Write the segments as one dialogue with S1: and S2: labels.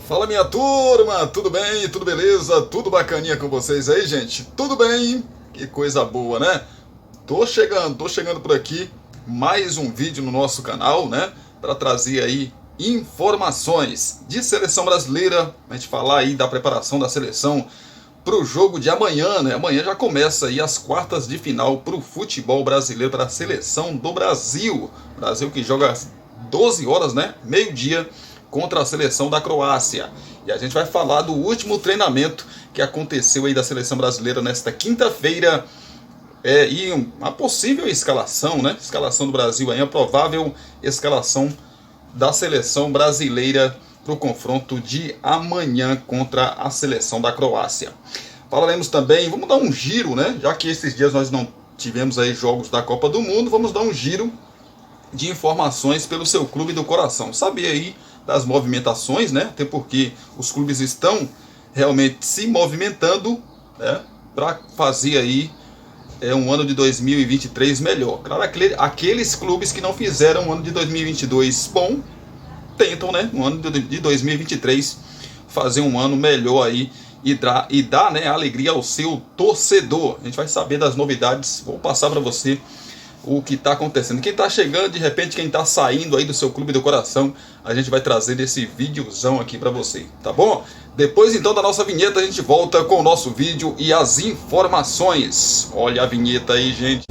S1: Fala minha turma, tudo bem? Tudo beleza? Tudo bacaninha com vocês aí, gente? Tudo bem? Que coisa boa, né? Tô chegando por aqui, mais um vídeo no nosso canal, né? Para trazer aí informações de seleção brasileira, a gente falar aí da preparação da seleção para o jogo de amanhã, né? Amanhã já começa aí as quartas de final para o futebol brasileiro, para a seleção do Brasil. Brasil que joga às 12 horas, né? Meio-dia, contra a seleção da Croácia. E a gente vai falar do último treinamento que aconteceu aí da seleção brasileira nesta quinta-feira. E uma possível escalação, né? Escalação do Brasil aí, a provável escalação da seleção brasileira para o confronto de amanhã contra a seleção da Croácia. Falaremos também, vamos dar um giro, né? Já que esses dias nós não tivemos aí jogos da Copa do Mundo, vamos dar um giro de informações pelo seu clube do coração. Saber aí das movimentações, né? Até porque os clubes estão realmente se movimentando, né? Para fazer aí um ano de 2023 melhor. Claro, aqueles clubes que não fizeram um ano de 2022 bom, tentam, né, no ano de 2023 fazer um ano melhor aí e dar, né, alegria ao seu torcedor. A gente vai saber das novidades, vou passar para você o que está acontecendo. Quem está chegando, de repente, quem está saindo aí do seu clube do coração, a gente vai trazer esse videozão aqui para você, tá bom? Depois então da nossa vinheta a gente volta com o nosso vídeo e as informações. Olha a vinheta aí, gente.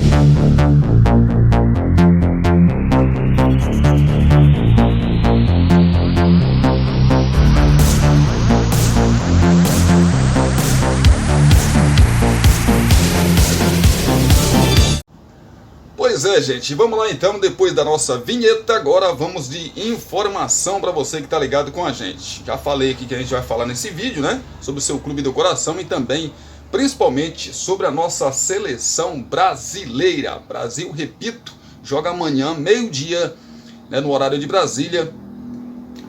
S1: Pois é, gente, vamos lá então, depois da nossa vinheta, agora vamos de informação para você que está ligado com a gente. Já falei aqui que a gente vai falar nesse vídeo, né, sobre o seu clube do coração e também, principalmente, sobre a nossa seleção brasileira. Brasil, repito, joga amanhã, meio-dia, né, no horário de Brasília,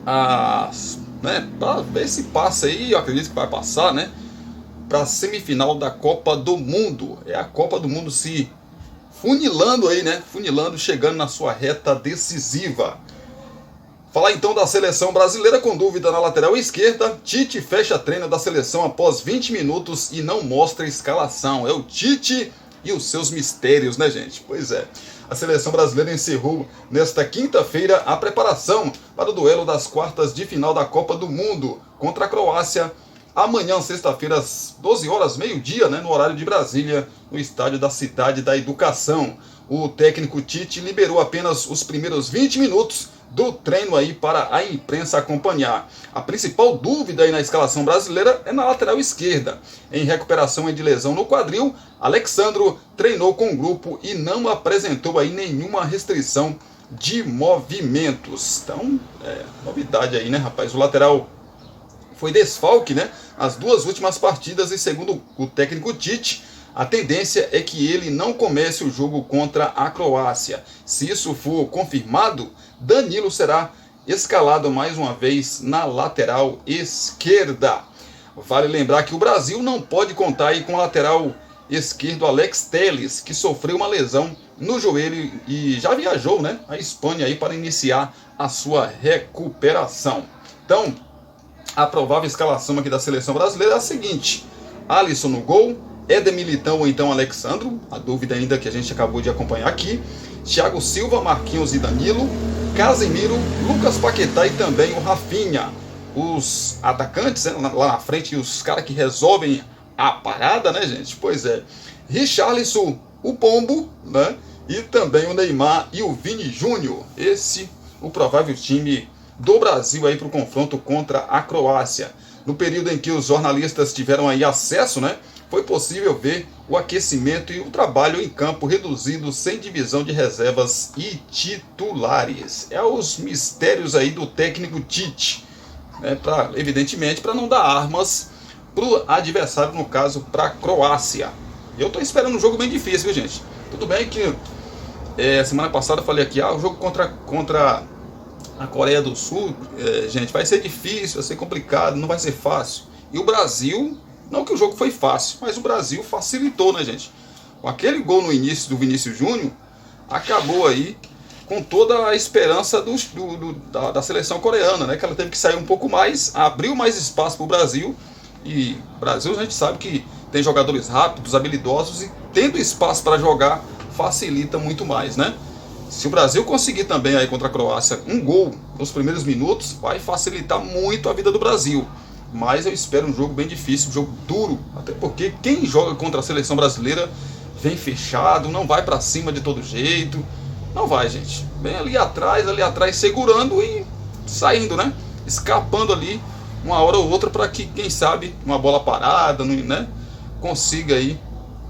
S1: para ver se passa aí, eu acredito que vai passar, né, para a semifinal da Copa do Mundo. É a Copa do Mundo se funilando aí, né? Funilando, chegando na sua reta decisiva. Falar então da seleção brasileira com dúvida na lateral esquerda. Tite fecha treino da seleção após 20 minutos e não mostra escalação. É o Tite e os seus mistérios, né, gente? Pois é. A seleção brasileira encerrou nesta quinta-feira a preparação para o duelo das quartas de final da Copa do Mundo contra a Croácia. Amanhã, sexta-feira, às 12 horas, meio-dia, né, no horário de Brasília, no estádio da Cidade da Educação. O técnico Tite liberou apenas os primeiros 20 minutos do treino aí para a imprensa acompanhar. A principal dúvida aí na escalação brasileira é na lateral esquerda. Em recuperação de lesão no quadril, Alexandro treinou com o grupo e não apresentou aí nenhuma restrição de movimentos. Então, novidade aí, né, rapaz? O lateral foi desfalque, né, as duas últimas partidas e, segundo o técnico Tite, a tendência é que ele não comece o jogo contra a Croácia. Se isso for confirmado, Danilo será escalado mais uma vez na lateral esquerda. Vale lembrar que o Brasil não pode contar aí com o lateral esquerdo Alex Telles, que sofreu uma lesão no joelho e já viajou, né, à Espanha aí para iniciar a sua recuperação. Então, a provável escalação aqui da seleção brasileira é a seguinte: Alisson no gol, Éder Militão ou então Alexandro, a dúvida ainda que a gente acabou de acompanhar aqui, Thiago Silva, Marquinhos e Danilo, Casemiro, Lucas Paquetá e também o Rafinha. Os atacantes, né, lá na frente, os caras que resolvem a parada, né, gente? Pois é, Richarlison, o Pombo, né, e também o Neymar e o Vini Júnior. Esse o provável time do Brasil aí para o confronto contra a Croácia. No período em que os jornalistas tiveram aí acesso, né, foi possível ver o aquecimento e o trabalho em campo reduzido sem divisão de reservas e titulares. É os mistérios aí do técnico Tite, né, evidentemente para não dar armas para o adversário, no caso para a Croácia. Eu estou esperando um jogo bem difícil, viu, gente? Tudo bem que semana passada eu falei aqui, o jogo contra a Coreia do Sul, gente, vai ser difícil, vai ser complicado, não vai ser fácil. E o Brasil, não que o jogo foi fácil, mas o Brasil facilitou, né, gente? Com aquele gol no início do Vinícius Júnior, acabou aí com toda a esperança da seleção coreana, né? Que ela teve que sair um pouco mais, abriu mais espaço para o Brasil. E o Brasil, a gente sabe que tem jogadores rápidos, habilidosos, e tendo espaço para jogar facilita muito mais, né? Se o Brasil conseguir também aí contra a Croácia um gol nos primeiros minutos, vai facilitar muito a vida do Brasil. Mas eu espero um jogo bem difícil, um jogo duro, até porque quem joga contra a seleção brasileira vem fechado, não vai para cima de todo jeito. Não vai, gente. Vem ali atrás, segurando e saindo, né? Escapando ali uma hora ou outra para que, quem sabe, uma bola parada, né? Consiga aí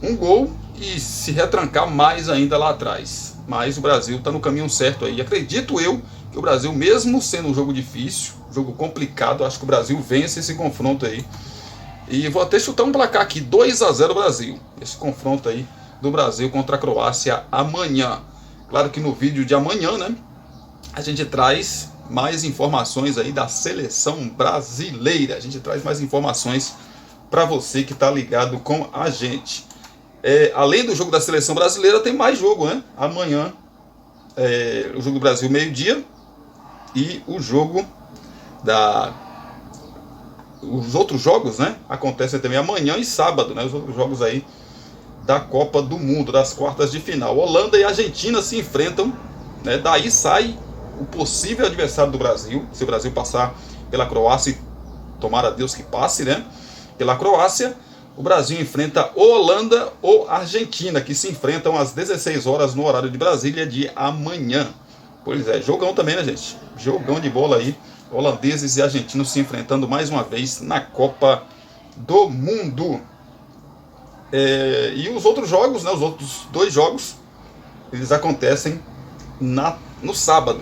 S1: um gol e se retrancar mais ainda lá atrás. Mas o Brasil está no caminho certo aí. Acredito eu que o Brasil, mesmo sendo um jogo difícil, jogo complicado, acho que o Brasil vence esse confronto aí. E vou até chutar um placar aqui, 2-0 Brasil. Esse confronto aí do Brasil contra a Croácia amanhã. Claro que no vídeo de amanhã, né, a gente traz mais informações aí da seleção brasileira. A gente traz mais informações para você que está ligado com a gente. Além do jogo da seleção brasileira, tem mais jogo, né? Amanhã, o jogo do Brasil meio-dia e o jogo os outros jogos, né? Acontecem também amanhã e sábado, né? Os outros jogos aí da Copa do Mundo, das quartas de final. Holanda e Argentina se enfrentam, né? Daí sai o possível adversário do Brasil, se o Brasil passar pela Croácia, tomara Deus que passe, né? Pela Croácia, o Brasil enfrenta Holanda ou Argentina, que se enfrentam às 16 horas no horário de Brasília de amanhã. Pois é, jogão também, né, gente? Jogão de bola aí. Holandeses e argentinos se enfrentando mais uma vez na Copa do Mundo. E os outros jogos, né, os outros 2 jogos, eles acontecem no sábado.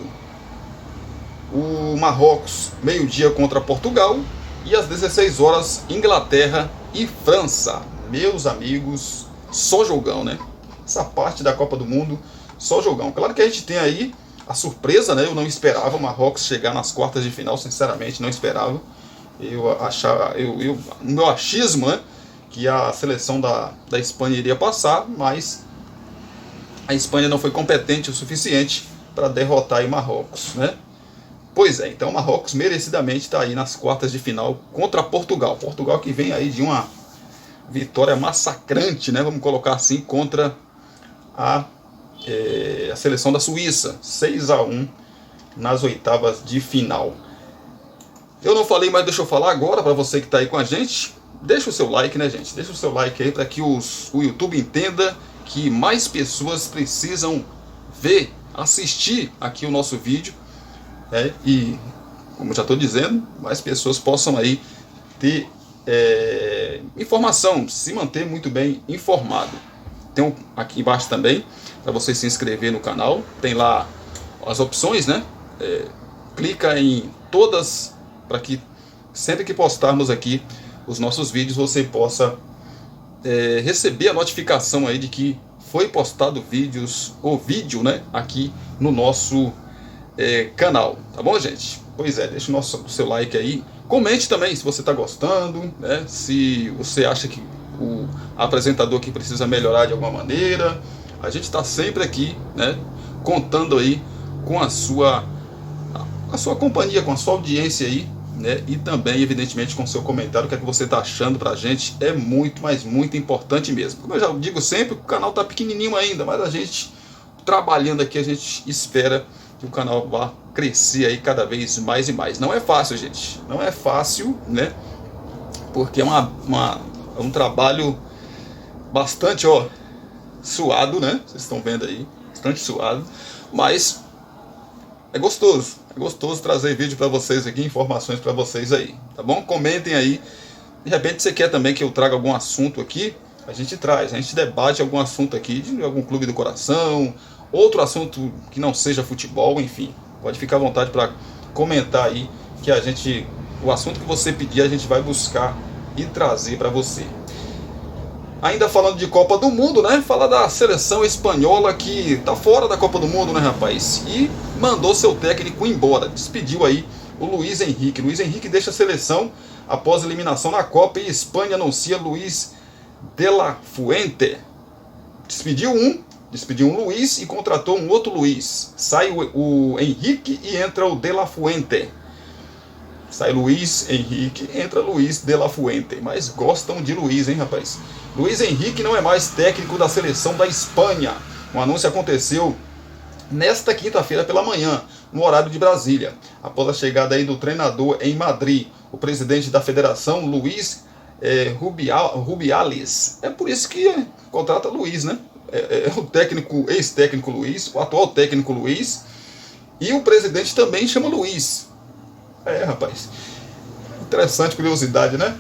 S1: O Marrocos, meio-dia contra Portugal, e às 16 horas, Inglaterra e França. Meus amigos, só jogão, né? Essa parte da Copa do Mundo, só jogão. Claro que a gente tem aí a surpresa, né? Eu não esperava o Marrocos chegar nas quartas de final, sinceramente, não esperava. No meu achismo, né, que a seleção da Espanha iria passar, mas a Espanha não foi competente o suficiente para derrotar o Marrocos, né? Pois é, então o Marrocos merecidamente está aí nas quartas de final contra Portugal. Portugal que vem aí de uma vitória massacrante, né? Vamos colocar assim, contra a seleção da Suíça. 6-1 nas oitavas de final. Eu não falei, mas deixa eu falar agora para você que está aí com a gente. Deixa o seu like, né, gente? Deixa o seu like aí para que o YouTube entenda que mais pessoas precisam assistir aqui o nosso vídeo. E, como já estou dizendo, mais pessoas possam aí ter informação, se manter muito bem informado. Tem aqui embaixo também, para você se inscrever no canal, tem lá as opções, né? Clica em todas, para que sempre que postarmos aqui os nossos vídeos, você possa receber a notificação aí de que foi postado vídeo, né, aqui no nosso canal, tá bom, gente? Pois é, deixa o seu like aí, comente também se você está gostando, né? Se você acha que o apresentador aqui precisa melhorar de alguma maneira. A gente está sempre aqui, né, contando aí com a sua companhia, com a sua audiência aí, né? E também, evidentemente, com o seu comentário, o que é que você está achando pra gente, é muito, mas muito importante mesmo. Como eu já digo sempre, o canal tá pequenininho ainda, mas a gente trabalhando aqui, a gente espera que o canal vá crescer aí cada vez mais e mais. Não é fácil, gente, não é fácil, né? Porque é um trabalho bastante, suado, né? Vocês estão vendo aí, bastante suado, mas é gostoso trazer vídeo para vocês aqui, informações para vocês aí, tá bom? Comentem aí, de repente você quer também que eu traga algum assunto aqui, a gente traz, a gente debate algum assunto aqui, de algum clube do coração, outro assunto que não seja futebol, enfim, pode ficar à vontade para comentar aí, que o assunto que você pedir a gente vai buscar e trazer para você. Ainda falando de Copa do Mundo, né? Fala da seleção espanhola que tá fora da Copa do Mundo, né, rapaz? E mandou seu técnico embora. Despediu aí o Luiz Henrique. Luiz Henrique deixa a seleção após eliminação na Copa e Espanha anuncia Luiz de la Fuente. Despediu um, despediu um Luiz e contratou um outro Luiz. Sai o Henrique e entra o De La Fuente. Sai Luiz Henrique, entra Luiz De La Fuente. Mas gostam de Luiz, hein, rapaz? Luiz Henrique não é mais técnico da seleção da Espanha. O anúncio aconteceu nesta quinta-feira pela manhã, no horário de Brasília, após a chegada aí do treinador em Madrid. O presidente da federação, Luiz Rubiales. É por isso que contrata Luiz, né? O técnico, ex-técnico Luiz, o atual técnico Luiz, e o presidente também chama Luiz. Rapaz, interessante curiosidade, né?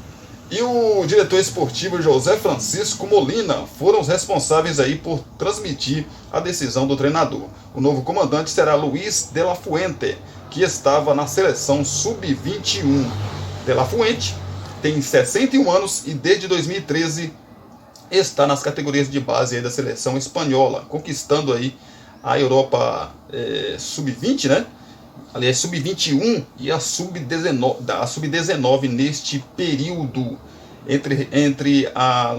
S1: E o diretor esportivo José Francisco Molina foram os responsáveis aí por transmitir a decisão do treinador. O novo comandante será Luiz de la Fuente, que estava na seleção sub-21. De la Fuente tem 61 anos e desde 2013 está nas categorias de base aí da seleção espanhola, conquistando aí a Europa sub-20, né? Aliás, sub-21 e a sub-19 neste período. Entre a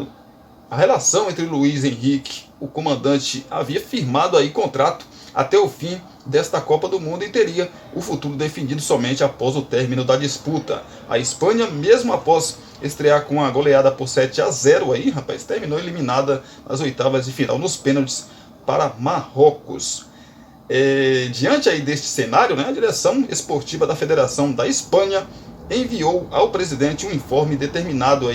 S1: relação entre Luiz Henrique, o comandante, havia firmado aí contrato até o fim desta Copa do Mundo e teria o futuro definido somente após o término da disputa. A Espanha, mesmo após estrear com a goleada por 7-0 aí, rapaz, terminou eliminada nas oitavas de final nos pênaltis para Marrocos. Diante aí deste cenário, né, a direção esportiva da Federação da Espanha enviou ao presidente um informe determinando,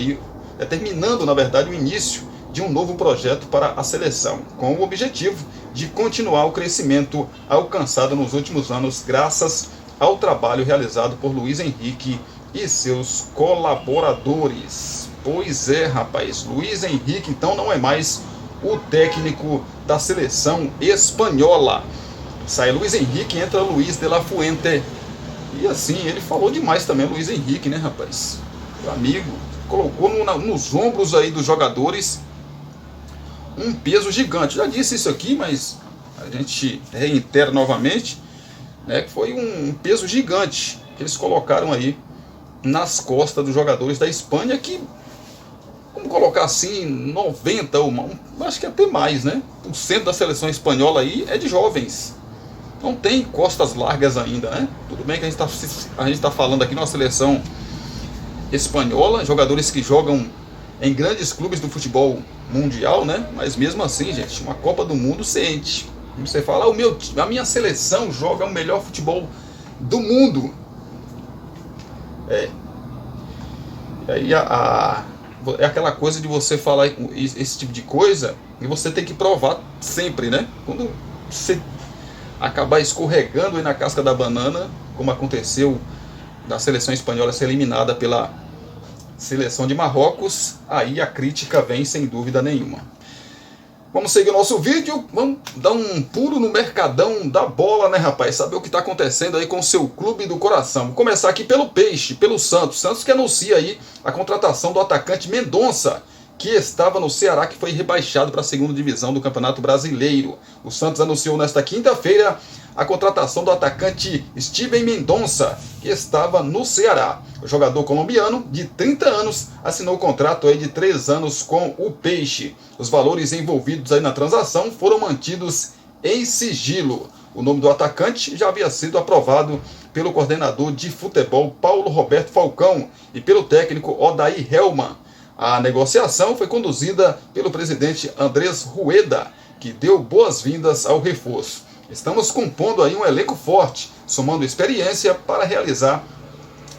S1: na verdade, o início de um novo projeto para a seleção, com o objetivo de continuar o crescimento alcançado nos últimos anos, graças ao trabalho realizado por Luiz Henrique e seus colaboradores. Pois é, rapaz, Luiz Henrique então não é mais o técnico da seleção espanhola. Sai Luiz Henrique, entra Luiz de la Fuente. E assim, ele falou demais também, Luiz Henrique, né, rapaz? Meu amigo, colocou nos ombros aí dos jogadores um peso gigante. Já disse isso aqui, mas a gente reitera novamente, né, que foi um peso gigante que eles colocaram aí nas costas dos jogadores da Espanha, que, vamos colocar assim, 90, acho que até mais, né? O cento da seleção espanhola aí é de jovens. Não tem costas largas ainda, né? Tudo bem que a gente está falando aqui de uma seleção espanhola, jogadores que jogam em grandes clubes do futebol mundial, né? Mas mesmo assim, gente, uma Copa do Mundo sente. Você fala, a minha seleção joga o melhor futebol do mundo. E aí é aquela coisa de você falar esse tipo de coisa e você tem que provar sempre, né? Quando você acabar escorregando aí na casca da banana, como aconteceu da seleção espanhola ser eliminada pela seleção de Marrocos, aí a crítica vem sem dúvida nenhuma. Vamos seguir o nosso vídeo, vamos dar um pulo no mercadão da bola, né, rapaz? Saber o que está acontecendo aí com o seu clube do coração. Vou começar aqui pelo Peixe, pelo Santos. Santos que anuncia aí a contratação do atacante Mendonça, que estava no Ceará, que foi rebaixado para a segunda divisão do Campeonato Brasileiro. O Santos anunciou nesta quinta-feira a contratação do atacante Steven Mendonça, que estava no Ceará. O jogador colombiano, de 30 anos, assinou o contrato aí de 3 anos com o Peixe. Os valores envolvidos aí na transação foram mantidos em sigilo. O nome do atacante já havia sido aprovado pelo coordenador de futebol Paulo Roberto Falcão e pelo técnico Odair Hellmann. A negociação foi conduzida pelo presidente Andrés Rueda, que deu boas-vindas ao reforço. Estamos compondo aí um elenco forte, somando experiência para realizar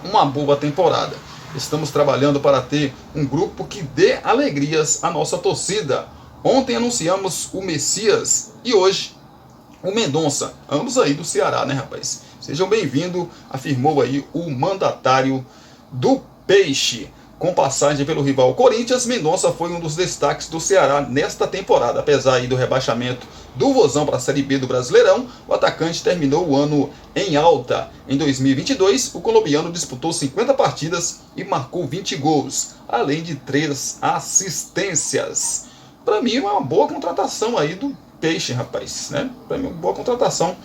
S1: uma boa temporada. Estamos trabalhando para ter um grupo que dê alegrias à nossa torcida. Ontem anunciamos o Messias e hoje o Mendonça, ambos aí do Ceará, né, rapaz? Sejam bem-vindos, afirmou aí o mandatário do Peixe. Com passagem pelo rival Corinthians, Mendonça foi um dos destaques do Ceará nesta temporada. Apesar aí do rebaixamento do Vozão para a Série B do Brasileirão, o atacante terminou o ano em alta. Em 2022, o colombiano disputou 50 partidas e marcou 20 gols, além de 3 assistências. Para mim é uma boa contratação aí do Peixe, rapaz, né? Para mim é uma boa contratação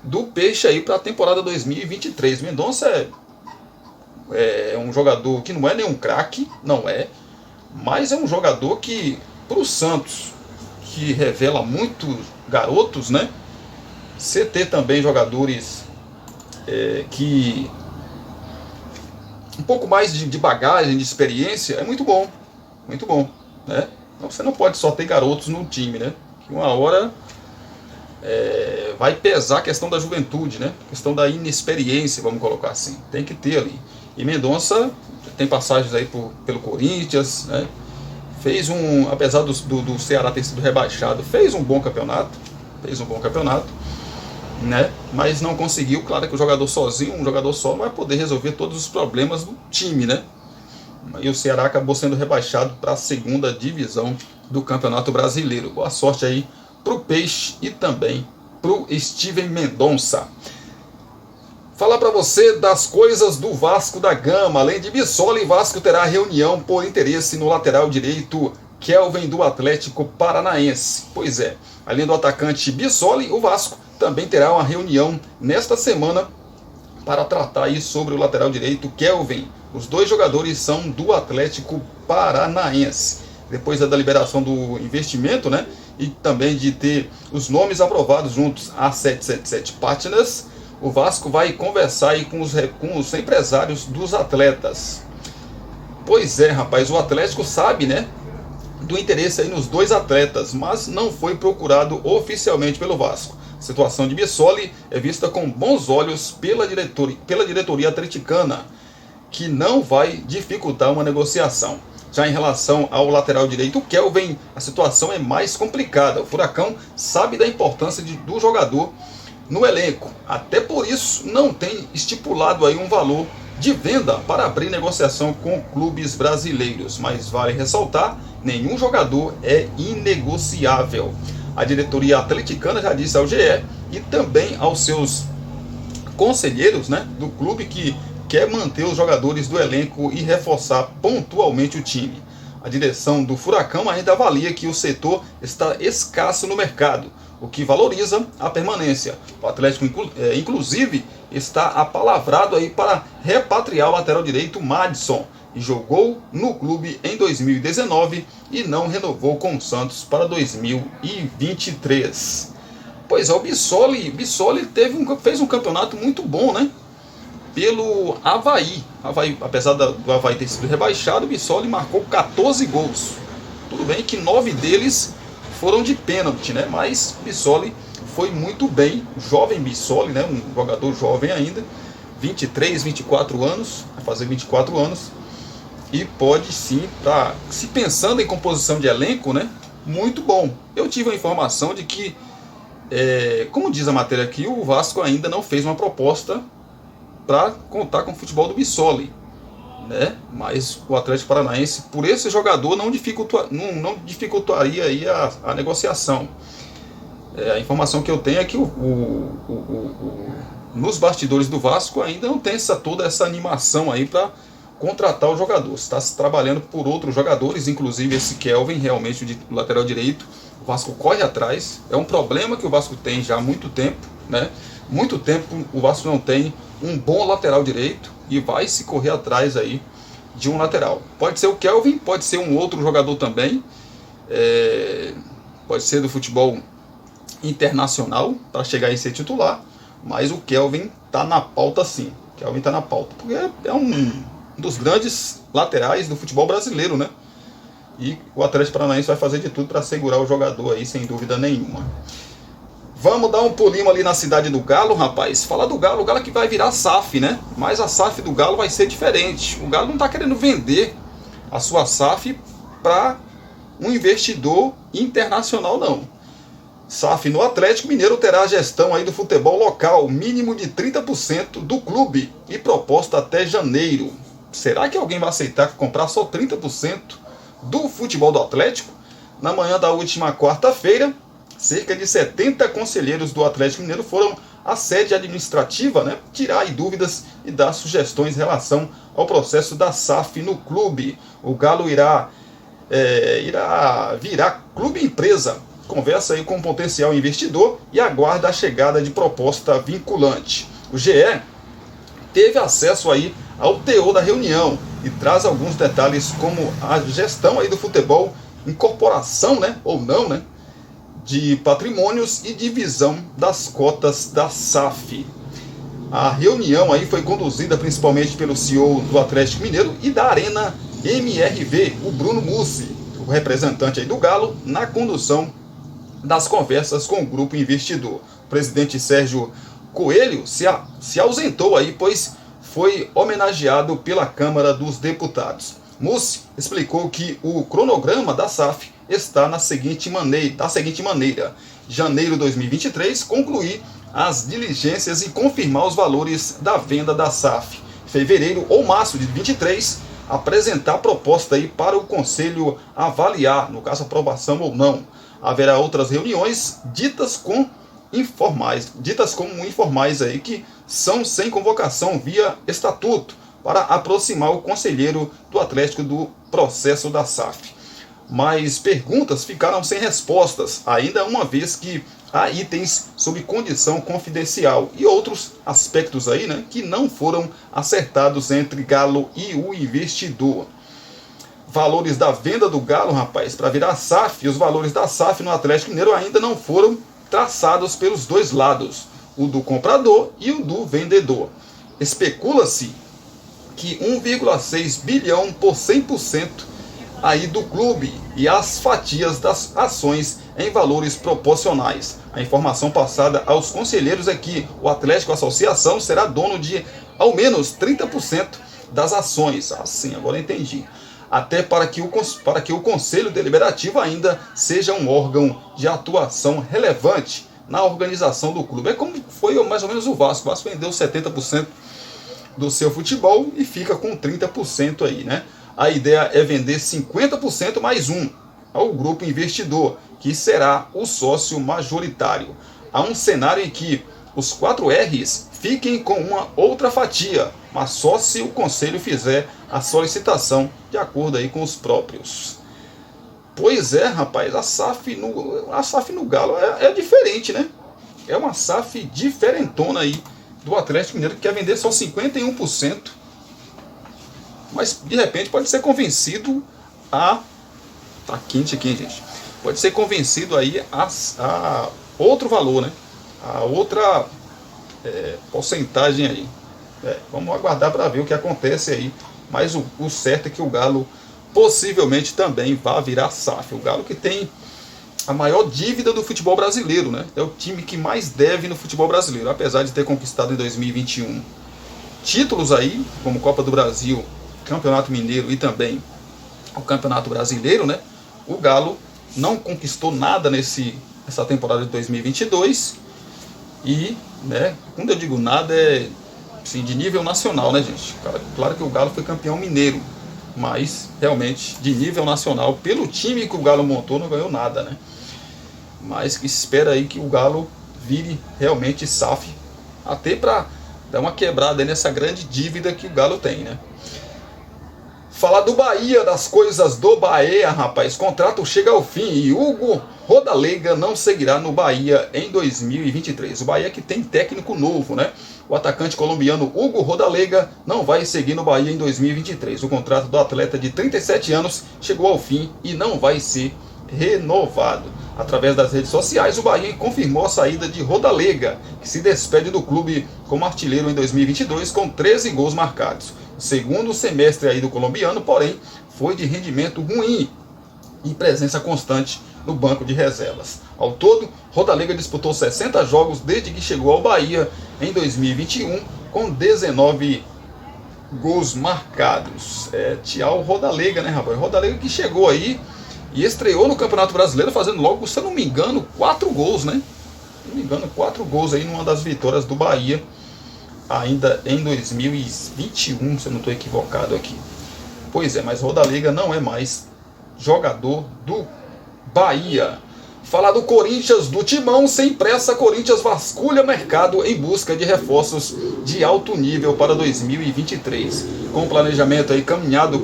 S1: do Peixe aí para a temporada 2023. Mendonça é um jogador que não é nenhum craque, não é, mas é um jogador que, para o Santos, que revela muitos garotos, né? Você ter também jogadores que um pouco mais de bagagem, de experiência, é muito bom, né? Então você não pode só ter garotos no time, né? Que uma hora vai pesar a questão da juventude, né? A questão da inexperiência, vamos colocar assim. Tem que ter ali. E Mendonça tem passagens aí pelo Corinthians, né? Apesar do Ceará ter sido rebaixado, fez um bom campeonato, né? Mas não conseguiu. Claro que o jogador sozinho, um jogador só, não vai poder resolver todos os problemas do time, né? E o Ceará acabou sendo rebaixado para a segunda divisão do Campeonato Brasileiro. Boa sorte aí pro Peixe e também pro Steven Mendonça. Falar para você das coisas do Vasco da Gama. Além de Bissoli, Vasco terá reunião por interesse no lateral direito Kelvin do Atlético Paranaense. Pois é, além do atacante Bissoli, o Vasco também terá uma reunião nesta semana para tratar aí sobre o lateral direito Kelvin. Os dois jogadores são do Atlético Paranaense. Depois da liberação do investimento, né? E também de ter os nomes aprovados juntos a 777 Partners, o Vasco vai conversar aí com os empresários dos atletas. Pois é, rapaz, o Atlético sabe, né, do interesse aí nos dois atletas, mas não foi procurado oficialmente pelo Vasco. A situação de Bissoli é vista com bons olhos pela diretoria atleticana, que não vai dificultar uma negociação. Já em relação ao lateral direito Kelvin, a situação é mais complicada. O Furacão sabe da importância do jogador no elenco. Até por isso não tem estipulado aí um valor de venda para abrir negociação com clubes brasileiros. Mas vale ressaltar, nenhum jogador é inegociável. A diretoria atleticana já disse ao GE e também aos seus conselheiros, né, do clube que quer manter os jogadores do elenco e reforçar pontualmente o time. A direção do Furacão ainda avalia que o setor está escasso no mercado, o que valoriza a permanência. O Atlético, inclusive, está apalavrado aí para repatriar o lateral direito Madison, e jogou no clube em 2019 e não renovou com o Santos para 2023. Pois é, o Bissoli fez um campeonato muito bom, né? Pelo Avaí. Apesar do Avaí ter sido rebaixado, o Bissoli marcou 14 gols. Tudo bem que 9 deles foram de pênalti, né? Mas Bissoli foi muito bem. O jovem Bissoli, né? Um jogador jovem ainda, 23, 24 anos, vai fazer 24 anos. E pode sim, se pensando em composição de elenco, né? Muito bom. Eu tive a informação de que, como diz a matéria aqui, o Vasco ainda não fez uma proposta para contar com o futebol do Bissoli, né? Mas o Atlético Paranaense, por esse jogador, não dificultaria aí a negociação. A informação que eu tenho é que nos bastidores do Vasco ainda não tem toda essa animação aí para contratar o jogador. Está se trabalhando por outros jogadores, inclusive esse Kelvin, realmente o lateral direito. O Vasco corre atrás. É um problema que o Vasco tem já há muito tempo, né? Muito tempo o Vasco não tem um bom lateral direito e vai se correr atrás aí de um lateral. Pode ser o Kelvin, pode ser um outro jogador também, pode ser do futebol internacional para chegar e ser titular, mas o Kelvin está na pauta sim. O Kelvin está na pauta, porque é um dos grandes laterais do futebol brasileiro, né? E o Atlético Paranaense vai fazer de tudo para segurar o jogador aí, sem dúvida nenhuma. Vamos dar um pulinho ali na cidade do Galo, rapaz. Falar do Galo, o Galo que vai virar SAF, né? Mas a SAF do Galo vai ser diferente. O Galo não está querendo vender a sua SAF para um investidor internacional, não. SAF no Atlético Mineiro terá a gestão aí do futebol local, mínimo de 30% do clube e proposta até janeiro. Será que alguém vai aceitar comprar só 30% do futebol do Atlético? Na manhã da última quarta-feira, cerca de 70 conselheiros do Atlético Mineiro foram à sede administrativa, né, tirar aí dúvidas e dar sugestões em relação ao processo da SAF no clube. O Galo irá virar clube-empresa. Conversa aí com um potencial investidor e aguarda a chegada de proposta vinculante. O GE teve acesso aí ao teor da reunião e traz alguns detalhes como a gestão aí do futebol, incorporação, né, ou não, né, de patrimônios e divisão das cotas da SAF. A reunião aí foi conduzida principalmente pelo CEO do Atlético Mineiro e da Arena MRV, o Bruno Mussi, o representante aí do Galo, na condução das conversas com o grupo investidor. O presidente Sérgio Coelho se ausentou aí, pois foi homenageado pela Câmara dos Deputados. Mussi explicou que o cronograma da SAF está da seguinte maneira: janeiro de 2023, concluir as diligências e confirmar os valores da venda da SAF. Fevereiro ou março de 2023, apresentar proposta aí para o Conselho avaliar, no caso aprovação ou não. Haverá outras reuniões ditas como informais aí, que são sem convocação via estatuto, para aproximar o conselheiro do Atlético do processo da SAF. Mas perguntas ficaram sem respostas, ainda uma vez que há itens sob condição confidencial e outros aspectos aí, né, que não foram acertados entre Galo e o investidor. Valores da venda do Galo, rapaz, para virar SAF, e os valores da SAF no Atlético Mineiro ainda não foram traçados pelos dois lados, o do comprador e o do vendedor. Especula-se que 1,6 bilhão por 100% aí do clube e as fatias das ações em valores proporcionais. A informação passada aos conselheiros é que o Atlético Associação será dono de ao menos 30% das ações. Assim, agora entendi. Até para que o Conselho Deliberativo ainda seja um órgão de atuação relevante na organização do clube. É como foi mais ou menos o Vasco. O Vasco vendeu 70% do seu futebol e fica com 30% aí, né? A ideia é vender 50% mais um ao grupo investidor, que será o sócio majoritário. Há um cenário em que os 4 R's fiquem com uma outra fatia, mas só se o conselho fizer a solicitação de acordo aí com os próprios. Pois é, rapaz, a SAF no Galo é diferente, né? É uma SAF diferentona aí do Atlético Mineiro, que quer vender só 51%, mas de repente pode ser convencido a... Tá quente aqui, gente. Pode ser convencido aí a outro valor, né? A outra porcentagem aí. Vamos aguardar para ver o que acontece aí. Mas o certo é que o Galo possivelmente também vai virar SAF. O Galo que tem a maior dívida do futebol brasileiro, né? É o time que mais deve no futebol brasileiro, apesar de ter conquistado em 2021 títulos aí, como Copa do Brasil, Campeonato Mineiro e também o Campeonato Brasileiro, né? O Galo não conquistou nada nessa temporada de 2022 e, né, quando eu digo nada, é assim, de nível nacional, né, gente? Claro que o Galo foi campeão mineiro, mas realmente de nível nacional, pelo time que o Galo montou, não ganhou nada, né? Mas espera aí que o Galo vire realmente SAF, até para dar uma quebrada nessa grande dívida que o Galo tem, né? Falar do Bahia, das coisas do Bahia, rapaz. Contrato chega ao fim e Hugo Rodalega não seguirá no Bahia em 2023. O Bahia que tem técnico novo, né? O atacante colombiano Hugo Rodalega não vai seguir no Bahia em 2023. O contrato do atleta de 37 anos chegou ao fim e não vai ser renovado. Através das redes sociais, o Bahia confirmou a saída de Rodalega, que se despede do clube como artilheiro em 2022 com 13 gols marcados. O segundo semestre aí do colombiano, porém, foi de rendimento ruim e presença constante no banco de reservas. Ao todo, Rodalega disputou 60 jogos desde que chegou ao Bahia em 2021, com 19 gols marcados. Tchau Rodalega, né, rapaz? Rodalega que chegou aí e estreou no Campeonato Brasileiro fazendo logo, se eu não me engano, 4 gols, né? Se não me engano, 4 gols aí numa das vitórias do Bahia, ainda em 2021, se eu não estou equivocado aqui. Pois é, mas Rodalega não é mais jogador do Bahia. Falar do Corinthians, do Timão, sem pressa, Corinthians vasculha mercado em busca de reforços de alto nível para 2023. Com o planejamento aí caminhando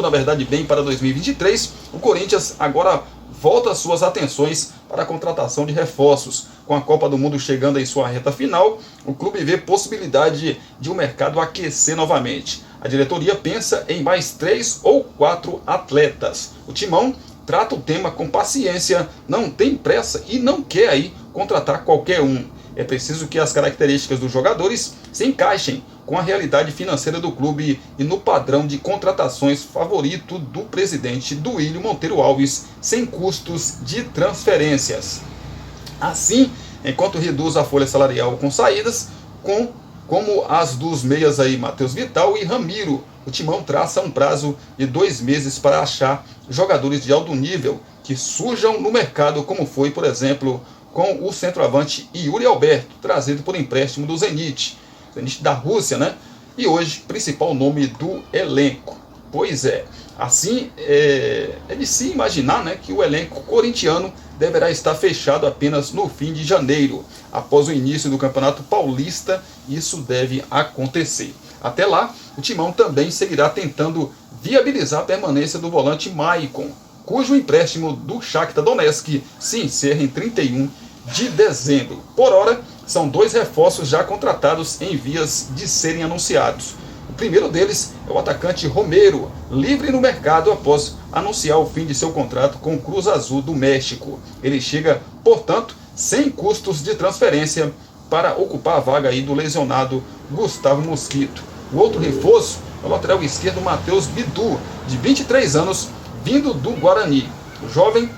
S1: na verdade bem para 2023, o Corinthians agora volta suas atenções para a contratação de reforços. Com a Copa do Mundo chegando em sua reta final, o clube vê possibilidade de o mercado aquecer novamente. A diretoria pensa em mais 3 ou 4 atletas. O Timão trata o tema com paciência, não tem pressa e não quer aí contratar qualquer um. É preciso que as características dos jogadores se encaixem com a realidade financeira do clube e no padrão de contratações favorito do presidente Duílio Monteiro Alves, sem custos de transferências. Assim, enquanto reduz a folha salarial com saídas, como as dos meias aí Matheus Vital e Ramiro, o Timão traça um prazo de 2 meses para achar jogadores de alto nível que surjam no mercado, como foi, por exemplo, com o centroavante Yuri Alberto, trazido por empréstimo do Zenit da Rússia, né? E hoje, principal nome do elenco. Pois é, assim é de se imaginar, né, que o elenco corintiano deverá estar fechado apenas no fim de janeiro. Após o início do Campeonato Paulista, isso deve acontecer. Até lá, o Timão também seguirá tentando viabilizar a permanência do volante Maicon, cujo empréstimo do Shakhtar Donetsk se encerra em 31 de dezembro. Por hora, são 2 reforços já contratados em vias de serem anunciados. O primeiro deles é o atacante Romero, livre no mercado após anunciar o fim de seu contrato com o Cruz Azul do México. Ele chega, portanto, sem custos de transferência para ocupar a vaga aí do lesionado Gustavo Mosquito. O outro reforço é o lateral esquerdo Matheus Bidu, de 23 anos, vindo do Guarani. O jovem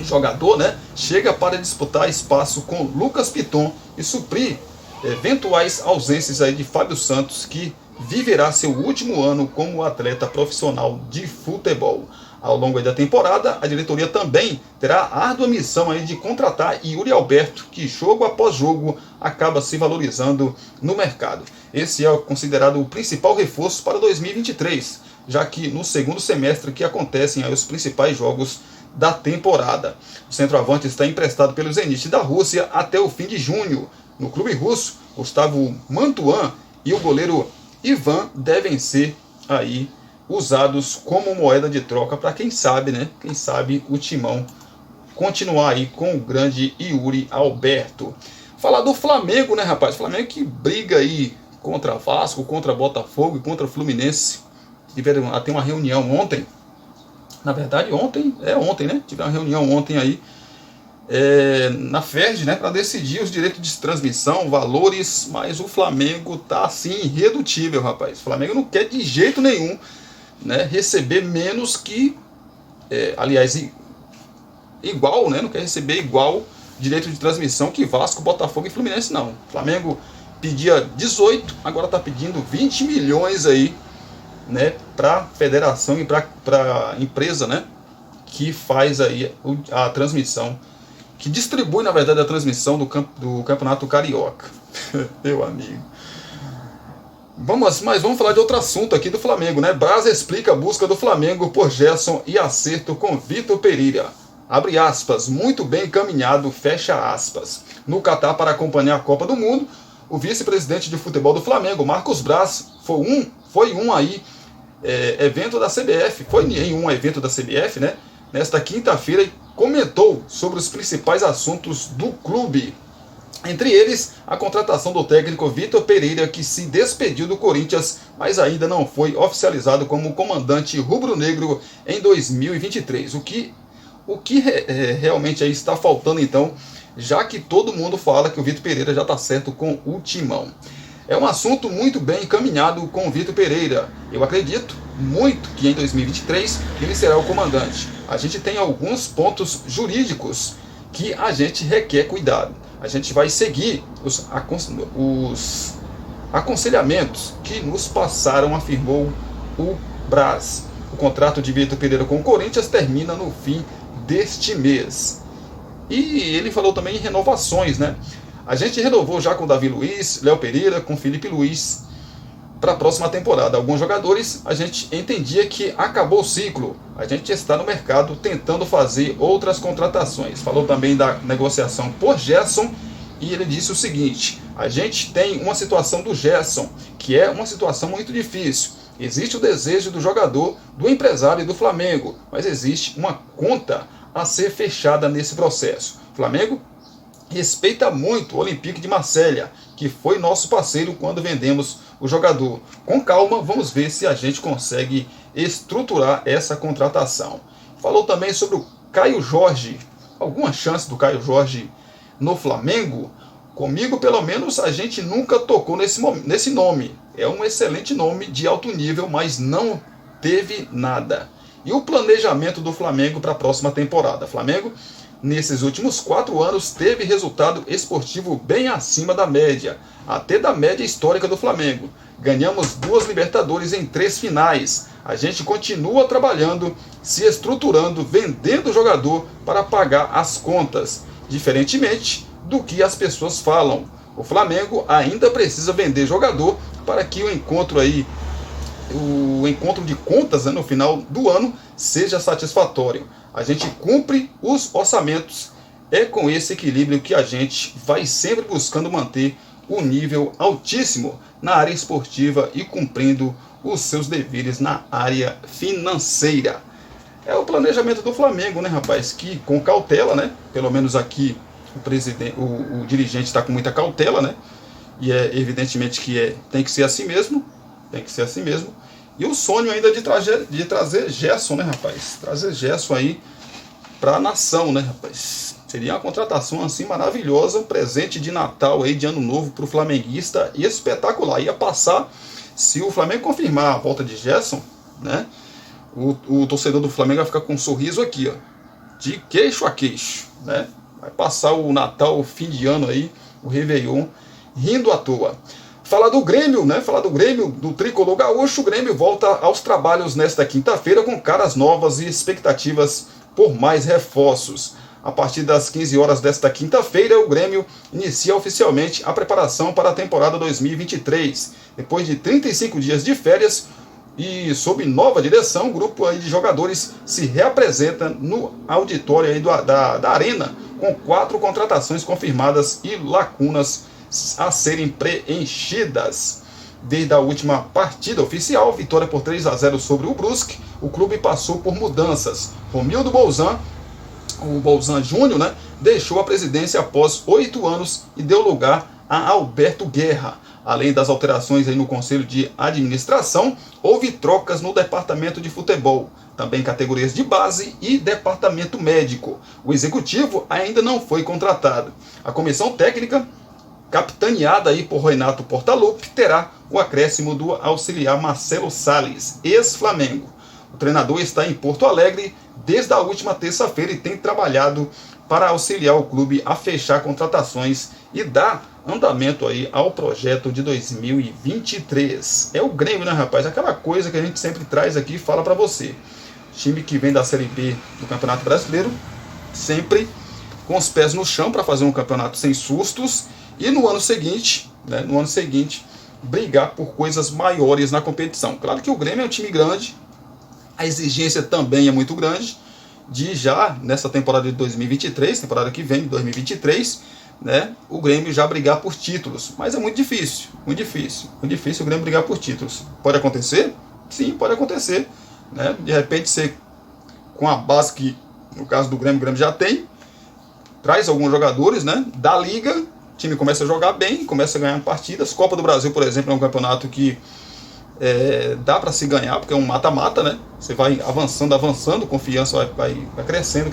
S1: jogador, né, chega para disputar espaço com Lucas Piton e suprir eventuais ausências aí de Fábio Santos, que viverá seu último ano como atleta profissional de futebol. Ao longo da temporada, a diretoria também terá a árdua missão aí de contratar Yuri Alberto, que jogo após jogo acaba se valorizando no mercado. Esse é considerado o principal reforço para 2023, já que no segundo semestre que acontecem aí os principais jogos da temporada. O centroavante está emprestado pelo Zenit da Rússia até o fim de junho. No clube russo, Gustavo Mantuan e o goleiro Ivan devem ser aí usados como moeda de troca para quem sabe, né? Quem sabe o Timão continuar aí com o grande Yuri Alberto. Falar do Flamengo, né, rapaz? Flamengo que briga aí contra Vasco, contra Botafogo e contra Fluminense. Tiveram até uma reunião ontem. Na verdade, ontem, né? Tiveram uma reunião ontem aí na FERJ, né? Para decidir os direitos de transmissão, valores, mas o Flamengo tá assim irredutível, rapaz. O Flamengo não quer de jeito nenhum, né, receber menos que, aliás, igual, né? Não quer receber igual direito de transmissão que Vasco, Botafogo e Fluminense, não. O Flamengo pedia 18, agora tá pedindo 20 milhões aí, né, para a federação e para a empresa, né, que faz aí a transmissão, que distribui, na verdade, a transmissão do Campeonato Carioca. Meu amigo. Vamos falar de outro assunto aqui do Flamengo, né? Braz explica a busca do Flamengo por Gerson e acerto com Vitor Pereira. Abre aspas, muito bem encaminhado, fecha aspas. No Catar para acompanhar a Copa do Mundo, o vice-presidente de futebol do Flamengo, Marcos Braz, foi em um evento da CBF, né? Nesta quinta-feira, e comentou sobre os principais assuntos do clube. Entre eles, a contratação do técnico Vitor Pereira, que se despediu do Corinthians, mas ainda não foi oficializado como comandante rubro-negro em 2023. O que realmente aí está faltando, então, já que todo mundo fala que o Vitor Pereira já está certo com o Timão. É um assunto muito bem encaminhado com o Vitor Pereira. Eu acredito muito que em 2023 ele será o comandante. A gente tem alguns pontos jurídicos que a gente requer cuidado. A gente vai seguir os aconselhamentos que nos passaram, afirmou o Braz. O contrato de Vitor Pereira com o Corinthians termina no fim deste mês. E ele falou também em renovações, né? A gente renovou já com Davi Luiz, Léo Pereira, com Felipe Luiz para a próxima temporada. Alguns jogadores a gente entendia que acabou o ciclo. A gente está no mercado tentando fazer outras contratações. Falou também da negociação por Gerson e ele disse o seguinte: a gente tem uma situação do Gerson, que é uma situação muito difícil. Existe o desejo do jogador, do empresário e do Flamengo, mas existe uma conta a ser fechada nesse processo. O Flamengo respeita muito o Olympique de Marselha, que foi nosso parceiro quando vendemos o jogador. Com calma, vamos ver se a gente consegue estruturar essa contratação. Falou também sobre o Caio Jorge. Alguma chance do Caio Jorge no Flamengo? Comigo, pelo menos, a gente nunca tocou nesse nome. É um excelente nome de alto nível, mas não teve nada. E o planejamento do Flamengo para a próxima temporada? Flamengo, nesses últimos 4 anos, teve resultado esportivo bem acima da média, até da média histórica do Flamengo. Ganhamos 2 Libertadores em 3 finais. A gente continua trabalhando, se estruturando, vendendo jogador para pagar as contas. Diferentemente do que as pessoas falam, o Flamengo ainda precisa vender jogador para que o encontro de contas, né, no final do ano seja satisfatório. A gente cumpre os orçamentos. É com esse equilíbrio que a gente vai sempre buscando manter o nível altíssimo na área esportiva e cumprindo os seus deveres na área financeira. É o planejamento do Flamengo, né, rapaz? Que com cautela, né? Pelo menos aqui o dirigente está com muita cautela, né? E é evidentemente que tem que ser assim mesmo. Tem que ser assim mesmo. E o sonho ainda de trazer Gerson, né, rapaz? Trazer Gerson aí para a nação, né, rapaz? Seria uma contratação assim maravilhosa, um presente de Natal aí, de Ano Novo para o flamenguista, espetacular. Ia passar, se o Flamengo confirmar a volta de Gerson, né? O torcedor do Flamengo vai ficar com um sorriso aqui, ó, de queixo a queixo, né? Vai passar o Natal, o fim de ano aí, o Réveillon, rindo à toa. Falar do Grêmio, né? Falar do Grêmio, do Tricolor Gaúcho. O Grêmio volta aos trabalhos nesta quinta-feira com caras novas e expectativas por mais reforços. A partir das 15 horas desta quinta-feira, o Grêmio inicia oficialmente a preparação para a temporada 2023. Depois de 35 dias de férias e sob nova direção, o grupo aí de jogadores se reapresenta no auditório aí da Arena, com 4 contratações confirmadas e lacunas a serem preenchidas. Desde a última partida oficial, vitória por 3-0 sobre o Brusque, o clube passou por mudanças. Romildo Bolzan, o Bolzan Júnior, né, deixou a presidência após 8 anos e deu lugar a Alberto Guerra. Além das alterações aí no Conselho de Administração, houve trocas no Departamento de Futebol, também categorias de base e Departamento Médico. O Executivo ainda não foi contratado. A Comissão Técnica, capitaneada aí por Renato Portaluppi, terá o acréscimo do auxiliar Marcelo Salles, ex-Flamengo. O treinador está em Porto Alegre desde a última terça-feira e tem trabalhado para auxiliar o clube a fechar contratações e dar andamento aí ao projeto de 2023. É o Grêmio, né, rapaz? Aquela coisa que a gente sempre traz aqui e fala para você. Time que vem da Série B do Campeonato Brasileiro, sempre com os pés no chão para fazer um campeonato sem sustos e no ano seguinte, né, brigar por coisas maiores na competição. Claro que o Grêmio é um time grande, a exigência também é muito grande, de já nessa temporada de 2023, temporada que vem, de 2023, né, o Grêmio já brigar por títulos. Mas é muito difícil o Grêmio brigar por títulos. Pode acontecer? Sim, pode acontecer. Né? De repente, você, com a base que, no caso do Grêmio, o Grêmio já tem, traz alguns jogadores, né, da liga, o time começa a jogar bem, começa a ganhar partidas. Copa do Brasil, por exemplo, é um campeonato que dá para se ganhar, porque é um mata-mata, né? Você vai avançando, confiança vai crescendo,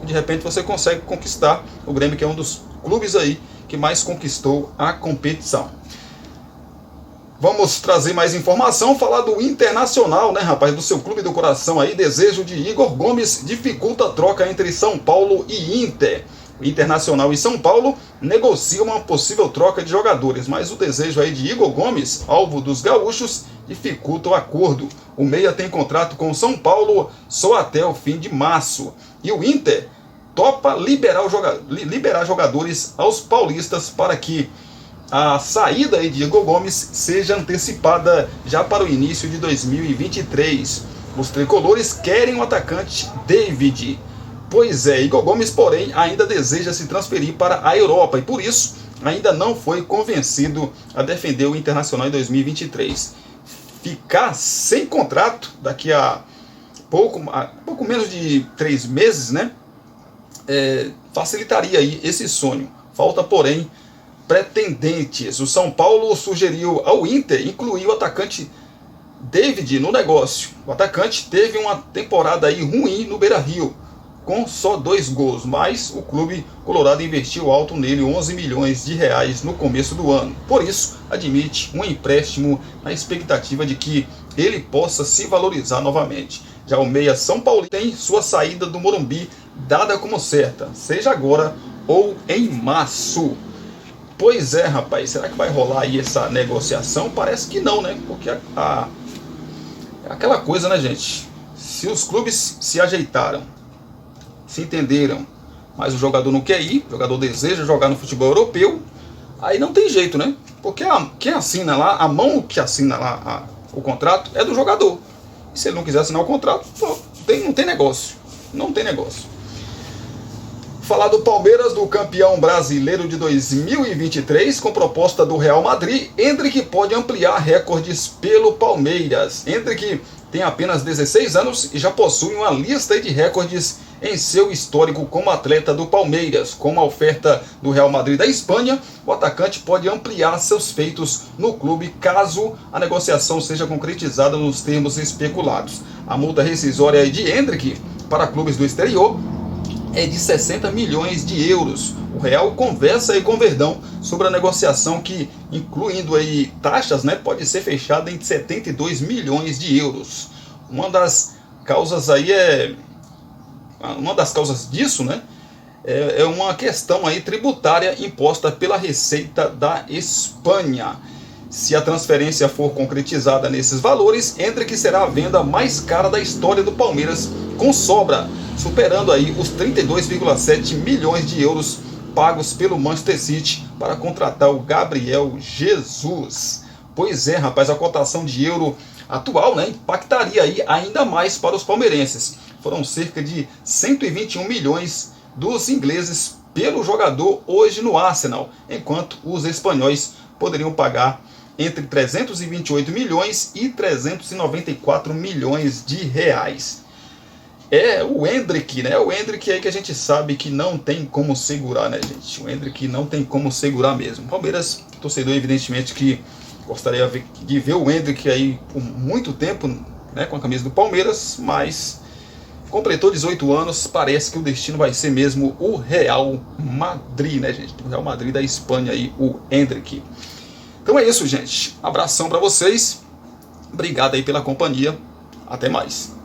S1: e de repente você consegue conquistar. O Grêmio, que é um dos clubes aí que mais conquistou a competição. Vamos trazer mais informação, falar do Internacional, né, rapaz, do seu clube do coração aí. Desejo de Igor Gomes dificulta a troca entre São Paulo e Inter. O Internacional e São Paulo negociam uma possível troca de jogadores, mas o desejo aí de Igor Gomes, alvo dos gaúchos, dificulta o acordo. O meia tem contrato com o São Paulo só até o fim de março. E o Inter topa liberar jogadores aos paulistas para que a saída aí de Igor Gomes seja antecipada já para o início de 2023. Os tricolores querem o atacante David. Pois é, Igor Gomes, porém, ainda deseja se transferir para a Europa e, por isso, ainda não foi convencido a defender o Internacional em 2023. Ficar sem contrato daqui a pouco menos de 3 meses, né? Facilitaria aí esse sonho. Falta, porém, pretendentes. O São Paulo sugeriu ao Inter incluir o atacante David no negócio. O atacante teve uma temporada aí ruim no Beira-Rio, com só 2 gols, mas o clube colorado investiu alto nele, 11 milhões de reais no começo do ano. Por isso, admite um empréstimo na expectativa de que ele possa se valorizar novamente. Já o meia São Paulo tem sua saída do Morumbi dada como certa, seja agora ou em março. Pois é, rapaz, será que vai rolar aí essa negociação? Parece que não, né? Porque aquela coisa, né, gente? Se os clubes se ajeitaram, se entenderam, mas o jogador não quer ir, o jogador deseja jogar no futebol europeu, aí não tem jeito, né? Porque quem assina lá, a mão que assina lá o contrato é do jogador. E se ele não quiser assinar o contrato, não tem negócio. Não tem negócio. Falar do Palmeiras, do campeão brasileiro de 2023, com proposta do Real Madrid, Endrick pode ampliar recordes pelo Palmeiras. Endrick tem apenas 16 anos e já possui uma lista de recordes em seu histórico como atleta do Palmeiras. Com a oferta do Real Madrid da Espanha, o atacante pode ampliar seus feitos no clube caso a negociação seja concretizada nos termos especulados. A multa rescisória de Endrick para clubes do exterior é de 60 milhões de euros. O Real conversa aí com o Verdão sobre a negociação que, incluindo aí taxas, né, pode ser fechada em 72 milhões de euros. Uma das causas disso, né, é uma questão aí tributária imposta pela Receita da Espanha. Se a transferência for concretizada nesses valores, Endrick será a venda mais cara da história do Palmeiras, com sobra, superando aí os 32,7 milhões de euros pagos pelo Manchester City para contratar o Gabriel Jesus. Pois é, rapaz, a cotação de euro atual, né, impactaria aí ainda mais para os palmeirenses. Foram cerca de 121 milhões dos ingleses pelo jogador hoje no Arsenal, enquanto os espanhóis poderiam pagar entre 328 milhões e 394 milhões de reais. É o Endrick, né? O Endrick aí que a gente sabe que não tem como segurar, né, gente? O Endrick não tem como segurar mesmo. Palmeiras, torcedor, evidentemente que gostaria de ver o Endrick aí por muito tempo, né, com a camisa do Palmeiras, mas completou 18 anos, parece que o destino vai ser mesmo o Real Madrid, né, gente? O Real Madrid da Espanha aí, o Endrick. Então é isso, gente. Abração para vocês. Obrigado aí pela companhia. Até mais.